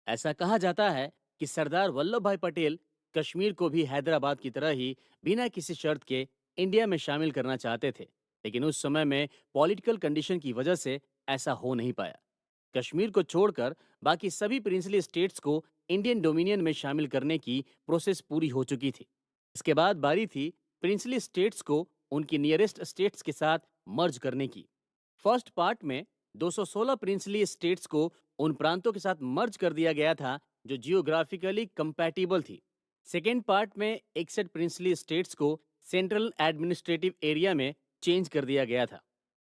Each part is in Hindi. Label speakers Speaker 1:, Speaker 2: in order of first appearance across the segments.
Speaker 1: ऐसा कहा जाता है कि सरदार वल्लभ भाई पटेल कश्मीर को भी हैदराबाद की तरह ही बिना किसी शर्त के इंडिया में शामिल करना चाहते थे, लेकिन उस समय में पॉलिटिकल कंडीशन की वजह से ऐसा हो नहीं पाया। कश्मीर को छोड़कर बाकी सभी प्रिंसली स्टेट्स को इंडियन डोमिनियन में शामिल करने की प्रोसेस पूरी हो चुकी थी। इसके बाद बारी थी प्रिंसली स्टेट्स को उनकी नियरेस्ट स्टेट्स के साथ मर्ज करने की। फर्स्ट पार्ट में 216 प्रिंसली स्टेट्स को उन प्रांतों के साथ मर्ज कर दिया गया था जो जियोग्राफिकली कंपैटिबल थी। सेकेंड पार्ट में 61 प्रिंसली स्टेट्स को सेंट्रल एडमिनिस्ट्रेटिव एरिया में चेंज कर दिया गया था।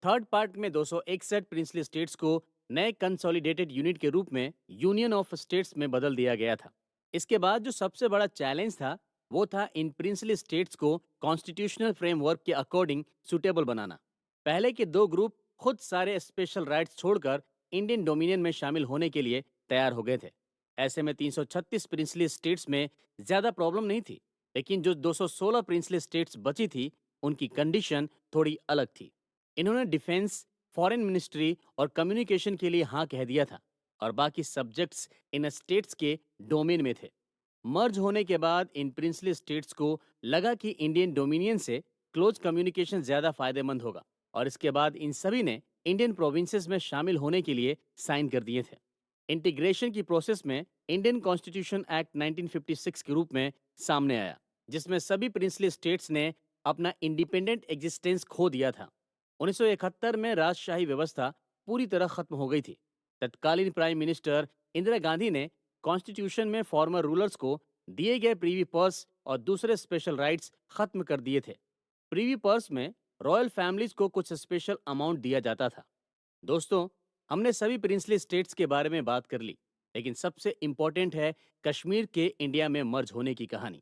Speaker 1: थर्ड पार्ट में 261 प्रिंसली स्टेट्स को नए कंसोलिडेटेड यूनिट के रूप में यूनियन ऑफ स्टेट्स में बदल दिया गया था। इसके बाद जो सबसे बड़ा चैलेंज था वो था इन प्रिंसली स्टेट्स को कॉन्स्टिट्यूशनल फ्रेमवर्क के अकॉर्डिंग सुटेबल बनाना। पहले के दो ग्रुप खुद सारे स्पेशल राइट्स छोड़कर इंडियन डोमिनियन में शामिल होने के लिए तैयार हो गए थे। ऐसे में 336 प्रिंसली स्टेट्स में ज़्यादा प्रॉब्लम नहीं थी, लेकिन जो 216 प्रिंसली स्टेट्स बची थी उनकी कंडीशन थोड़ी अलग थी। इन्होंने डिफेंस, फॉरेन मिनिस्ट्री और कम्युनिकेशन के लिए हाँ कह दिया था और बाकी सब्जेक्ट्स इन स्टेट्स के डोमेन में थे। मर्ज होने के बाद इन प्रिंसली स्टेट्स को लगा कि इंडियन डोमिनियन से क्लोज कम्युनिकेशन ज़्यादा फायदेमंद होगा और इसके बाद इन सभी ने इंडियन प्रोविंसेस में शामिल होने के लिए साइन कर दिए थे। इंटीग्रेशन की प्रोसेस में इंडियन कॉन्स्टिट्यूशन एक्ट 1956 के रूप में सामने आया, जिसमें सभी प्रिंसली स्टेट्स ने अपना इंडिपेंडेंट एग्जिस्टेंस खो दिया था। 1971 में राजशाही व्यवस्था पूरी तरह खत्म हो गई थी। तत्कालीन प्राइम मिनिस्टर इंदिरा गांधी ने कॉन्स्टिट्यूशन में फॉर्मर रूलर्स को दिए गए प्रीवी पर्स और दूसरे स्पेशल राइट्स खत्म कर दिए थे। प्रीवी पर्स में रॉयल फैमिलीज को कुछ स्पेशल अमाउंट दिया जाता था। दोस्तों, हमने सभी प्रिंसली स्टेट्स के बारे में बात कर ली, लेकिन सबसे इम्पोर्टेंट है कश्मीर के इंडिया में मर्ज होने की कहानी।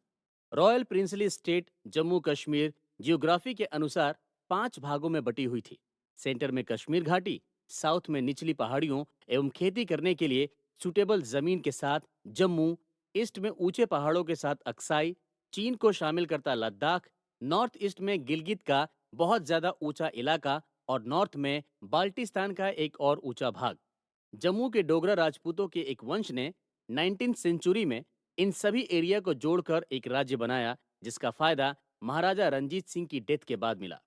Speaker 1: Royal princely state Jammu Kashmir geography के अनुसार 5 भागों में बटी हुई थी। सेंटर में कश्मीर घाटी, साउथ में निचली पहाड़ियों एवं खेती करने के लिए सुटेबल जमीन के साथ जम्मू, ईस्ट में ऊंचे पहाड़ों के साथ अक्साई, चीन को शामिल करता लद्दाख, नॉर्थ ईस्ट में गिलगित का बहुत ज्यादा ऊंचा इलाका और नॉर्थ में बाल्टिस्तान का एक और ऊंचा भाग। जम्मू के डोगरा राजपूतों के एक वंश ने 19th सेंचुरी में इन सभी एरिया को जोड़कर एक राज्य बनाया, जिसका फायदा महाराजा रंजीत सिंह की डेथ के बाद मिला।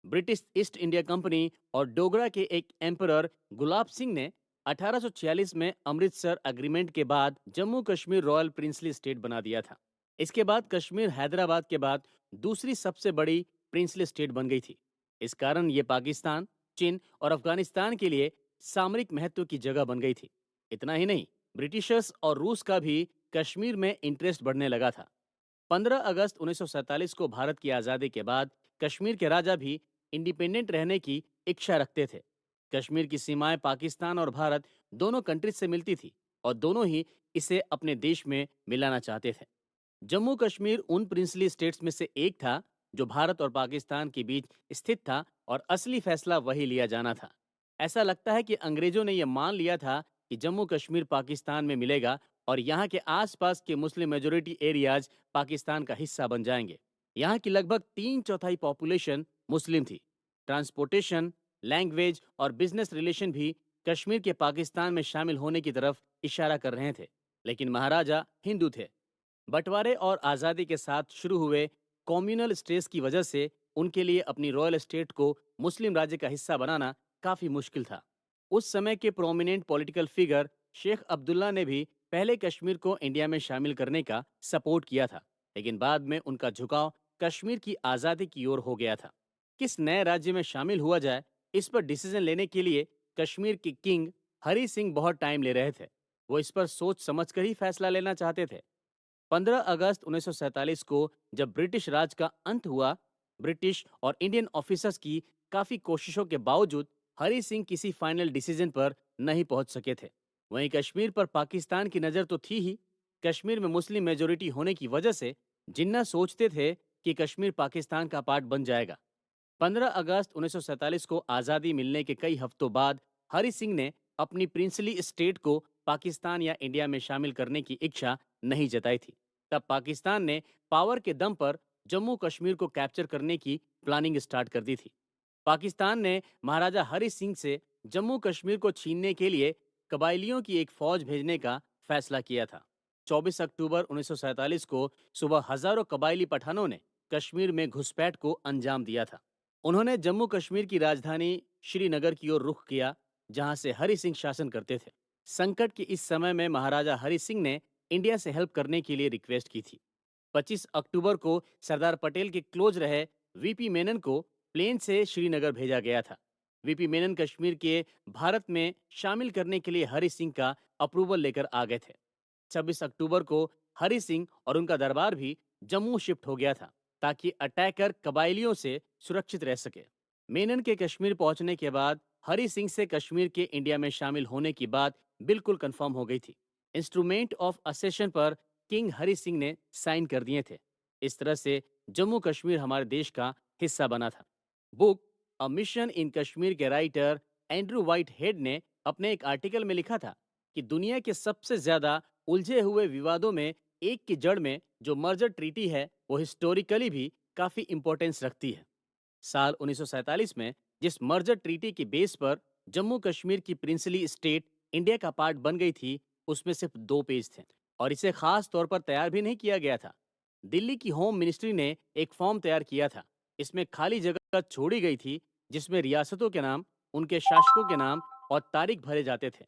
Speaker 1: ब्रिटिश ईस्ट इंडिया कंपनी और डोगरा के एक एम्परर गुलाब सिंह ने 1846 में अमृतसर एग्रीमेंट के बाद Jammu Kashmir royal princely state बना दिया था। इसके बाद कश्मीर हैदराबाद के बाद दूसरी सबसे बड़ी प्रिंसली स्टेट बन गई थी। इस कारण ये पाकिस्तान, चीन और अफगानिस्तान के लिए सामरिक महत्व की जगह बन गई थी। इतना ही नहीं, ब्रिटिशर्स और रूस का भी कश्मीर में इंटरेस्ट बढ़ने लगा था। 15 अगस्त 1947 को भारत की आज़ादी के बाद कश्मीर के राजा भी इंडिपेंडेंट रहने की इच्छा रखते थे। कश्मीर की सीमाएं पाकिस्तान और भारत दोनों कंट्रीज से मिलती थी और दोनों ही इसे अपने देश में मिलाना चाहते थे। जम्मू कश्मीर उन प्रिंसली स्टेट्स में से एक था जो भारत और पाकिस्तान के बीच स्थित था और असली फैसला वही लिया जाना था। ऐसा लगता है कि अंग्रेजों ने यह मान लिया था कि जम्मू कश्मीर पाकिस्तान में मिलेगा और यहाँ के आसपास के मुस्लिम मेजोरिटी एरियाज पाकिस्तान का हिस्सा बन जाएंगे। यहाँ की लगभग 3/4 पॉपुलेशन मुस्लिम थी। ट्रांसपोर्टेशन, लैंग्वेज और बिजनेस रिलेशन भी कश्मीर के पाकिस्तान में शामिल होने की तरफ इशारा कर रहे थे, लेकिन महाराजा हिंदू थे। बंटवारे और आज़ादी के साथ शुरू हुए कॉम्यूनल स्ट्रेस की वजह से उनके लिए अपनी रॉयल स्टेट को मुस्लिम राज्य का हिस्सा बनाना काफ़ी मुश्किल था। उस समय के prominent political figure Sheikh Abdullah ने भी पहले कश्मीर को इंडिया में शामिल करने का सपोर्ट किया था, लेकिन बाद में उनका झुकाव कश्मीर की आज़ादी की ओर हो गया था। किस नए राज्य में शामिल हुआ जाए, इस पर डिसीजन लेने के लिए कश्मीर के किंग हरी सिंह बहुत टाइम ले रहे थे। वो इस पर सोच समझकर ही फैसला लेना चाहते थे। 15 अगस्त 1947 को जब ब्रिटिश राज का अंत हुआ, ब्रिटिश और इंडियन ऑफिसर्स की काफ़ी कोशिशों के बावजूद हरी सिंह किसी फाइनल डिसीजन पर नहीं पहुंच सके थे। वहीं कश्मीर पर पाकिस्तान की नज़र तो थी ही। कश्मीर में मुस्लिम मेजोरिटी होने की वजह से जिन्ना सोचते थे कि कश्मीर पाकिस्तान का पार्ट बन जाएगा। 15 अगस्त 1947 को आज़ादी मिलने के कई हफ्तों बाद हरि सिंह ने अपनी प्रिंसली स्टेट को पाकिस्तान या इंडिया में शामिल करने की इच्छा नहीं जताई थी। तब पाकिस्तान ने पावर के दम पर जम्मू कश्मीर को कैप्चर करने की प्लानिंग स्टार्ट कर दी थी। पाकिस्तान ने महाराजा हरि सिंह से जम्मू कश्मीर को छीनने के लिए कबायलियों की एक फौज भेजने का फैसला किया था। 24 अक्टूबर 1947 को सुबह हजारों कबायली पठानों ने कश्मीर में घुसपैठ को अंजाम दिया था। उन्होंने जम्मू कश्मीर की राजधानी श्रीनगर की ओर रुख किया, जहां से हरि सिंह शासन करते थे। संकट के इस समय में महाराजा हरि सिंह ने इंडिया से हेल्प करने के लिए रिक्वेस्ट की थी। 25 अक्टूबर को सरदार पटेल के क्लोज रहे वीपी मेनन को प्लेन से श्रीनगर भेजा गया था। वीपी मेनन कश्मीर के भारत में शामिल करने के लिए हरि सिंह का अप्रूवल लेकर आ गए थे। 26 अक्टूबर को हरि सिंह और उनका दरबार भी जम्मू शिफ्ट हो गया था, ताकि अटैकर कबायलियों से सुरक्षित रह सके। मेनन के कश्मीर पहुंचने के बाद हरि सिंह से कश्मीर के इंडिया में शामिल होने की बात बिल्कुल कंफर्म हो गई थी। इंस्ट्रूमेंट ऑफ असेशन पर किंग हरि सिंह ने साइन कर दिए थे। इस तरह से जम्मू कश्मीर हमारे देश का हिस्सा बना था। Book a mission in Kashmir के राइटर एंड्रू वाइट हेड ने अपने एक आर्टिकल में लिखा था कि दुनिया के सबसे ज्यादा उलझे हुए विवादों में एक की जड़ में जो मर्जर ट्रीटी है, वो हिस्टोरिकली भी काफी इंपॉर्टेंस रखती है। साल 1947 में जिस मर्जर ट्रीटी के बेस पर जम्मू कश्मीर की प्रिंसली स्टेट इंडिया का पार्ट बन गई थी, उसमें सिर्फ 2 पेज थे और इसे खास तौर पर तैयार भी नहीं किया गया था। दिल्ली की होम मिनिस्ट्री ने एक फॉर्म तैयार किया था। इसमें खाली जगह छोड़ी गई थी, जिसमें रियासतों के नाम, उनके शासकों के नाम और तारीख भरे जाते थे।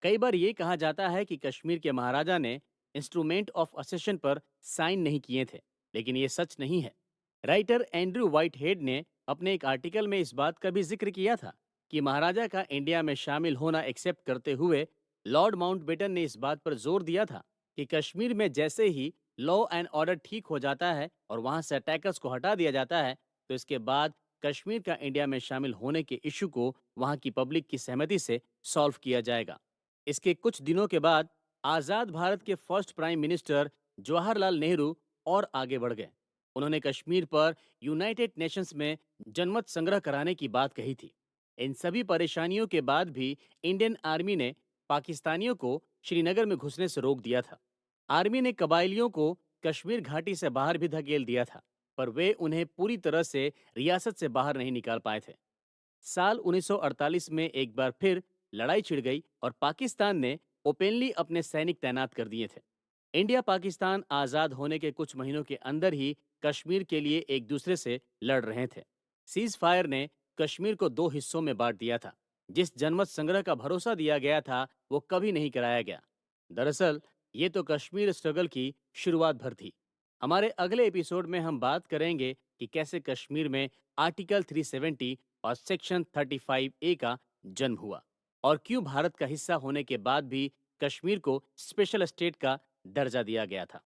Speaker 1: कई बार ये कहा जाता है कि कश्मीर के महाराजा ने इंस्ट्रूमेंट ऑफ असेशन पर साइन नहीं किए थे, लेकिन ये सच नहीं है। राइटर एंड्रू वाइट हेड ने अपने एक आर्टिकल में इस बात का भी जिक्र किया था कि महाराजा का इंडिया में शामिल होना एक्सेप्ट करते हुए लॉर्ड माउंटबेटन ने इस बात पर जोर दिया था कि कश्मीर में जैसे ही लॉ एंड ऑर्डर ठीक हो जाता है और वहां से अटैकर्स को हटा दिया जाता है, तो इसके बाद कश्मीर का इंडिया में शामिल होने के इशू को वहां की पब्लिक की सहमति से सॉल्व किया जाएगा। इसके कुछ दिनों के बाद आजाद भारत के first prime minister Jawaharlal Nehru और आगे बढ़ गए। उन्होंने कश्मीर पर यूनाइटेड नेशंस में जनमत संग्रह कराने की बात कही थी। इन सभी परेशानियों के बाद भी इंडियन आर्मी ने पाकिस्तानियों को श्रीनगर में घुसने से रोक दिया था। आर्मी ने कबायलियों को कश्मीर घाटी से बाहर भी धकेल दिया था, पर वे उन्हें पूरी तरह से रियासत से बाहर नहीं निकाल पाए थे। साल 1948 में एक बार फिर लड़ाई छिड़ गई और पाकिस्तान ने ओपनली अपने सैनिक तैनात कर दिए थे। इंडिया पाकिस्तान आज़ाद होने के कुछ महीनों के अंदर ही कश्मीर के लिए एक दूसरे से लड़ रहे थे। सीज फायर ने कश्मीर को 2 हिस्सों में बांट दिया था। जिस जनमत संग्रह का भरोसा दिया गया था, वो कभी नहीं कराया गया। दरअसल ये तो कश्मीर स्ट्रगल की शुरुआत भर थी। हमारे अगले एपिसोड में हम बात करेंगे कि कैसे कश्मीर में आर्टिकल 370 और सेक्शन 35A का जन्म हुआ और क्यों भारत का हिस्सा होने के बाद भी कश्मीर को स्पेशल स्टेट का दर्जा दिया गया था।